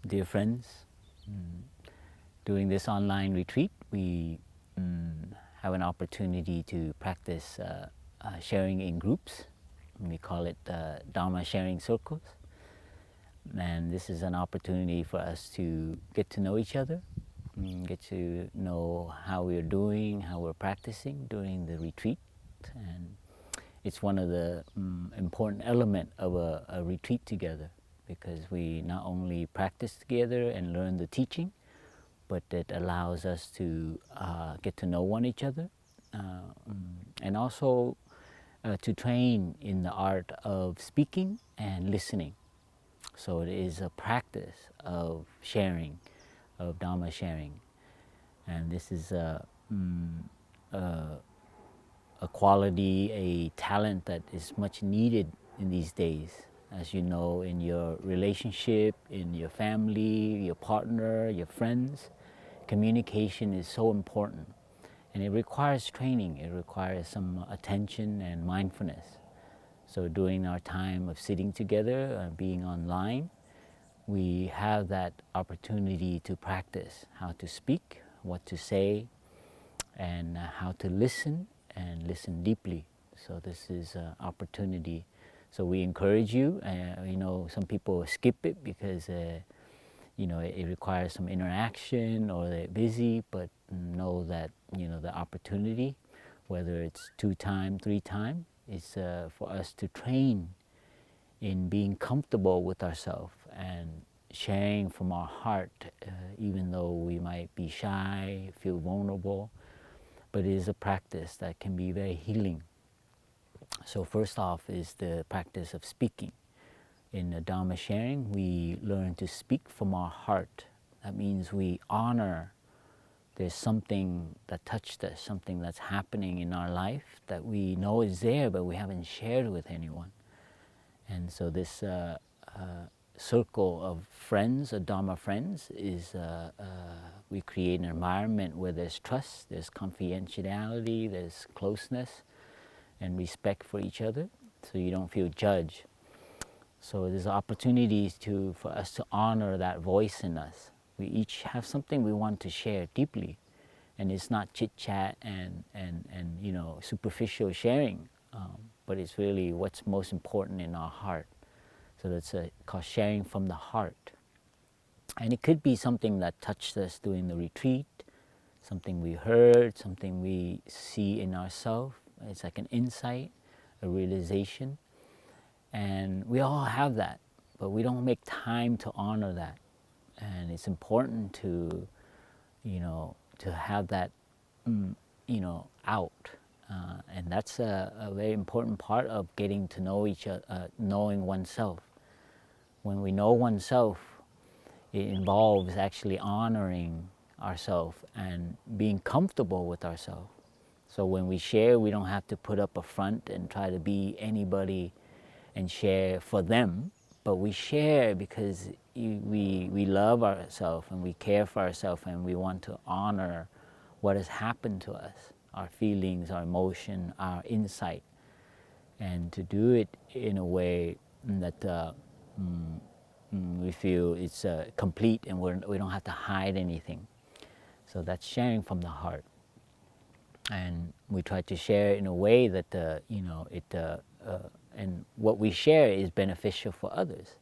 Dear friends, during this online retreat, we have an opportunity to practice sharing in groups. We call it Dharma sharing circles. And this is an opportunity for us to get to know each other, get to know how we're doing, how we're practicing during the retreat. And it's one of the important elements of a retreat together, because we not only practice together and learn the teaching, but it allows us to get to know one each other, and also to train in the art of speaking and listening. So it is a practice of sharing, of Dharma sharing. And this is a quality, a talent that is much needed in these days. As you know, in your relationship, in your family, your partner, your friends, communication is so important. And it requires training, it requires some attention and mindfulness. So during our time of sitting together, being online, we have that opportunity to practice how to speak, what to say, and how to listen, and listen deeply. So this is an opportunity. So we encourage you. Some people skip it because it requires some interaction, or they're busy, but know that the opportunity, whether it's 2 times, 3 times, is for us to train in being comfortable with ourselves and sharing from our heart, even though we might be shy, feel vulnerable. But it is a practice that can be very healing. So first off is the practice of speaking. In the Dharma sharing, we learn to speak from our heart. That means we honor there's something that touched us, something that's happening in our life that we know is there, but we haven't shared with anyone. And so this circle of friends, of Dharma friends, is we create an environment where there's trust, there's confidentiality, there's closeness and respect for each other, so you don't feel judged. So there's opportunities for us to honor that voice in us. We each have something we want to share deeply, and it's not chit-chat and superficial sharing, but it's really what's most important in our heart. So that's called sharing from the heart. And it could be something that touched us during the retreat, something we heard, something we see in ourselves. It's like an insight, a realization. And we all have that, but we don't make time to honor that. And it's important to have that, out. And that's a very important part of getting to know each other, knowing oneself. When we know oneself, it involves actually honoring ourselves and being comfortable with ourselves. So when we share, we don't have to put up a front and try to be anybody and share for them, but we share because we love ourselves and we care for ourselves, and we want to honor what has happened to us, our feelings, our emotion, our insight, and to do it in a way that we feel it's complete, and we don't have to hide anything. So that's sharing from the heart. And we try to share in a way that and what we share is beneficial for others.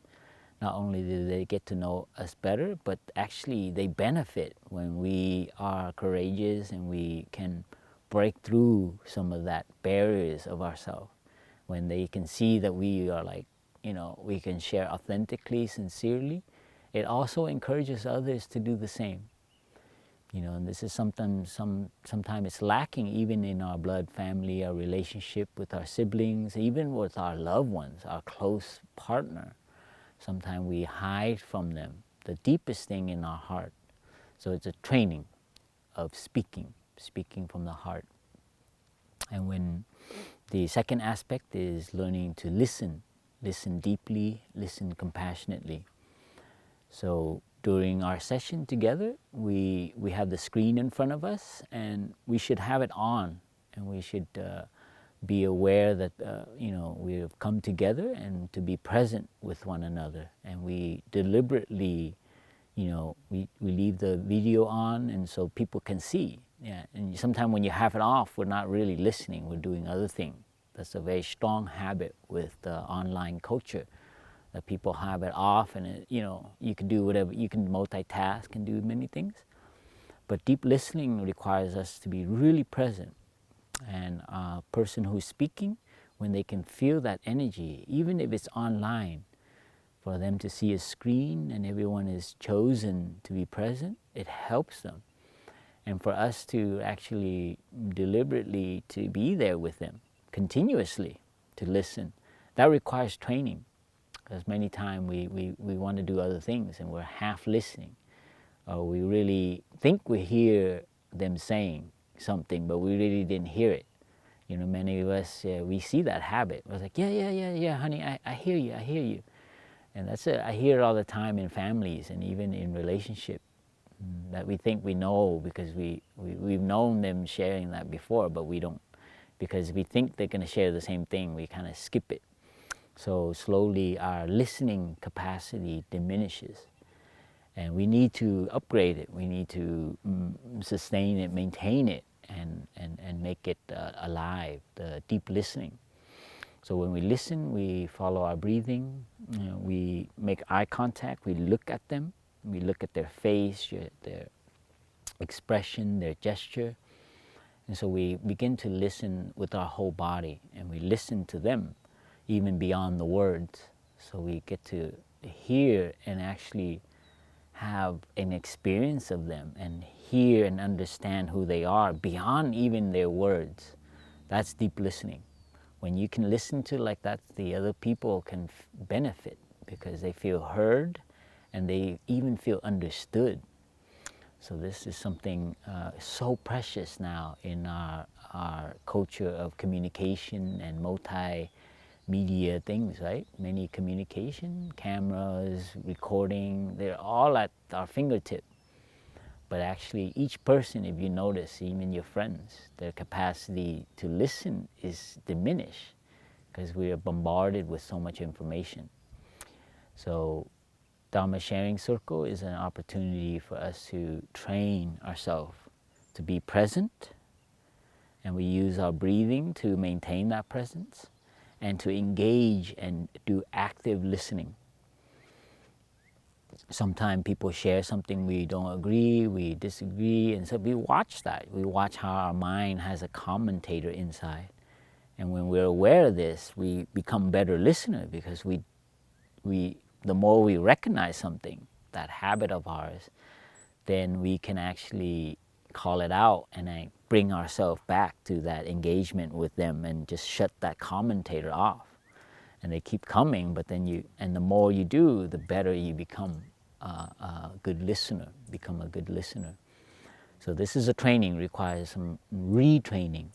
Not only do they get to know us better, but actually they benefit when we are courageous and we can break through some of that barriers of ourselves. When they can see that we are we can share authentically, sincerely, it also encourages others to do the same. And this is sometimes it's lacking even in our blood family, our relationship with our siblings, even with our loved ones, our close partner. Sometimes we hide from them the deepest thing in our heart. So it's a training of speaking from the heart. And when the second aspect is learning to listen deeply, listen compassionately. So during our session together, we have the screen in front of us, and we should have it on, and we should be aware that we have come together and to be present with one another, and we deliberately we leave the video on and so people can see. Yeah, and sometimes when you have it off, we're not really listening, we're doing other things. That's a very strong habit with the online culture, that people have it off, and you can do whatever, you can multitask and do many things. But deep listening requires us to be really present. And a person who's speaking, when they can feel that energy, even if it's online, for them to see a screen and everyone is chosen to be present, it helps them. And for us to actually deliberately to be there with them, continuously to listen, that requires training. Because many times we want to do other things and we're half listening. Or we really think we hear them saying something, but we really didn't hear it. Many of us, we see that habit. We're like, yeah, honey, I hear you. And that's it. I hear it all the time in families and even in relationship, that we think we know because we've known them sharing that before, but we don't. Because we think they're going to share the same thing, we kind of skip it. So slowly our listening capacity diminishes. And we need to upgrade it. We need to sustain it, maintain it, and make it alive, the deep listening. So when we listen, we follow our breathing, we make eye contact, we look at them, we look at their face, their expression, their gesture. And so we begin to listen with our whole body, and we listen to them even beyond the words. So we get to hear and actually have an experience of them and hear and understand who they are beyond even their words. That's deep listening. When you can listen to like that, the other people can benefit because they feel heard and they even feel understood. So this is something so precious now in our culture of communication and multimedia things, right? Many communication, cameras, recording, they're all at our fingertip. But actually each person, if you notice, even your friends, their capacity to listen is diminished because we are bombarded with so much information. So Dharma Sharing Circle is an opportunity for us to train ourselves to be present, and we use our breathing to maintain that presence and to engage and do active listening. Sometimes people share something we don't agree, we disagree, and so we watch that. We watch how our mind has a commentator inside. And when we're aware of this, we become better listeners because the more we recognize something, that habit of ours, then we can actually call it out and bring ourselves back to that engagement with them and just shut that commentator off. And they keep coming, but then and the more you do, the better you become a good listener, So this is a training, requires some retraining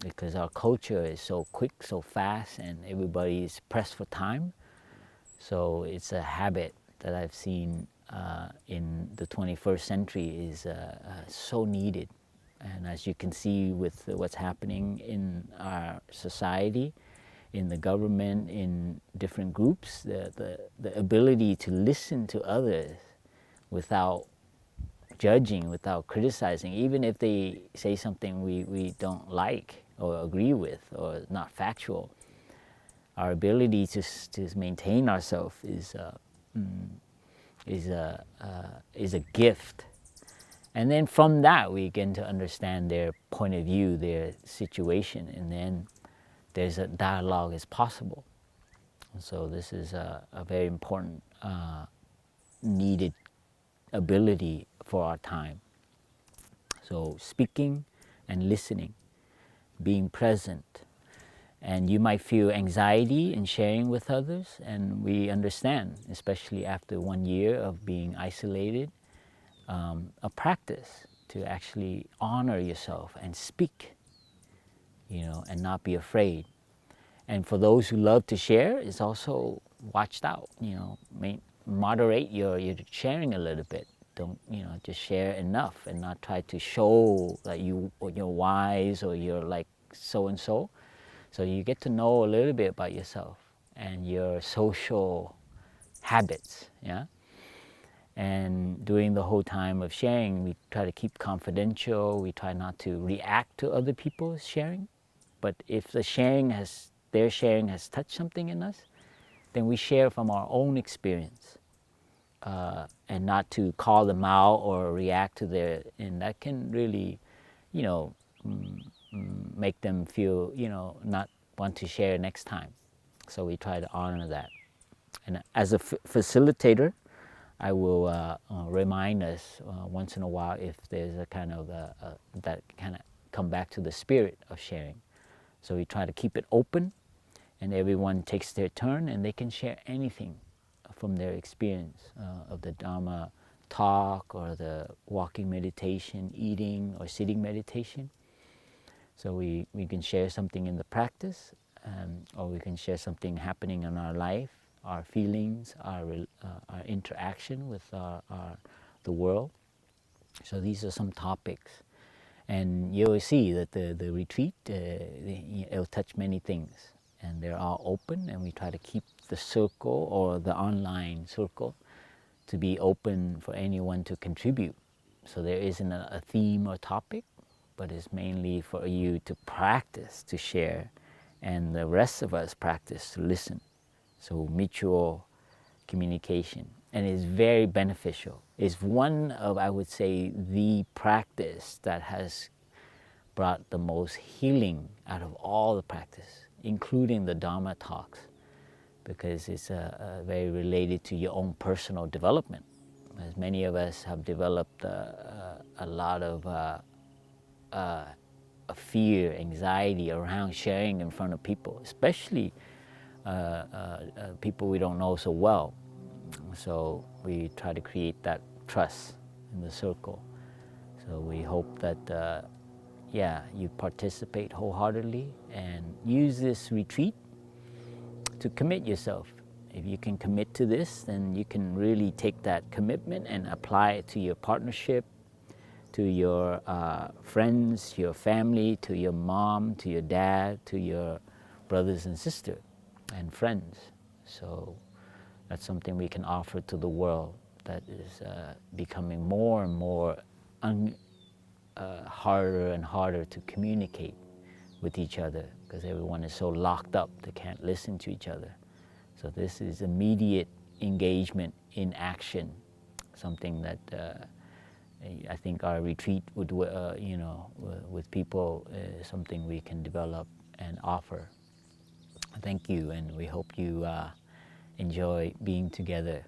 because our culture is so quick, so fast, and everybody is pressed for time. So it's a habit that I've seen in the 21st century is so needed. And as you can see with what's happening in our society, in the government, in different groups, the ability to listen to others without judging, without criticizing, even if they say something we don't like or agree with or not factual, our ability to maintain ourselves is a gift. And then from that we begin to understand their point of view, their situation, and then there's a dialogue is possible. And so this is a very important needed ability for our time. So speaking and listening, being present. And you might feel anxiety in sharing with others, and we understand, especially after 1 year of being isolated, a practice to actually honor yourself and speak, and not be afraid. And for those who love to share, it's also watched out, moderate your sharing a little bit. Don't, just share enough and not try to show that you're wise or you're like so-and-so. So you get to know a little bit about yourself and your social habits, yeah? And during the whole time of sharing, we try to keep confidential. We try not to react to other people's sharing. But if their sharing has touched something in us, then we share from our own experience, and not to call them out or react to their, and that can really, you know, make them feel, you know, not want to share next time. So we try to honor that. And as a facilitator, I will remind us once in a while if there's a kind of that kind of come back to the spirit of sharing. So we try to keep it open, and everyone takes their turn, and they can share anything from their experience of the Dharma talk or the walking meditation, eating or sitting meditation. So we can share something in the practice, or we can share something happening in our life, our feelings, our interaction with the world. So these are some topics. And you'll see that the retreat, it'll touch many things. And they're all open, and we try to keep the circle or the online circle to be open for anyone to contribute. So there isn't a theme or topic, but it's mainly for you to practice, to share, and the rest of us practice to listen. So mutual communication, and it's very beneficial. It's one of, I would say, the practice that has brought the most healing out of all the practice, including the Dharma talks, because it's very related to your own personal development. As many of us have developed a lot of fear, anxiety around sharing in front of people, especially people we don't know so well. So we try to create that trust in the circle. So we hope that, you participate wholeheartedly and use this retreat to commit yourself. If you can commit to this, then you can really take that commitment and apply it to your partnership, to your friends, your family, to your mom, to your dad, to your brothers and sisters and friends. So that's something we can offer to the world that is becoming more and more harder and harder to communicate with each other, because everyone is so locked up they can't listen to each other. So this is immediate engagement in action, something that I think our retreat would, with people, is something we can develop and offer. Thank you, and we hope you enjoy being together.